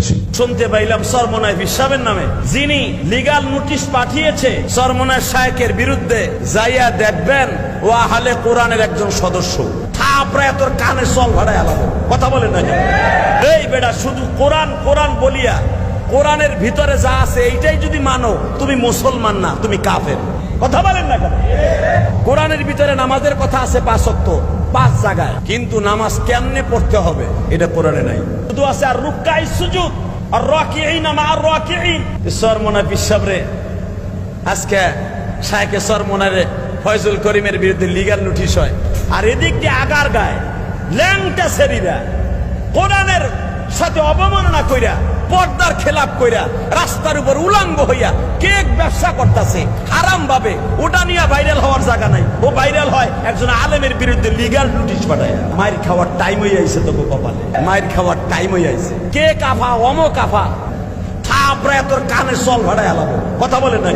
আসি। শুনতে পাইলাম সরমনায় বিশ্বাবের নামে যিনি লিগাল নোটিশ পাঠিয়েছে সরমনায় শায়েকের বিরুদ্ধে, যাইয়া দেখবেন ও আহলে কোরআনের একজন সদস্য। থাপড়ায় তোর কানে চল ভাড়ায় আলাদা কথা বলেন না। এই বেটা শুধু কোরআন কোরআন বলিয়া কোরআনের ভিতরে যা আছে এইটাই যদি মানো, তুমি মুসলমান না, তুমি কাফের। কথা বলেন না কেন? কোরআনের ভিতরে নামাজের কথা আছে 5 ওয়াক্ত 5 জায়গায়, কিন্তু নামাজ কেমনে পড়তে হবে এটা কোরআনে নাই। শুধু আছে আর রুকআই সুজুদ আর রাকিঈন মা'আর রাকিঈন। সরমনা পিসাবরে আজকে শায়েখে সরমনারে ফয়জুল করিমের বিরুদ্ধে লিগ্যাল নোটিশ হয়, আর এদিক দিয়ে আগার গায় ল্যাংটা সেরিরা কোরআনের সাথে অবমাননা কইরা, পর্দার খেলাপ কইরা, রাস্তার উপর উলাঙ্গ হইয়া কেক ব্যবসা করতেছে হারাম ভাবে। ওটা নিয়ে ভাইরাল হওয়ার জায়গা নাই। ও ভাইরাল হয় একজন আলেমের বিরুদ্ধে লিগ্যাল নোটিশ পাঠায়। মায়ের খাওয়ার টাইম হয়ে আইছে তো কপালে, মায়ের খাওয়ার টাইম হয়ে আইছে। কে কাফা অমো কাফা থাপড়ায় তোর কানে চল ভাড়ায় আলাবো কথা বলেন না।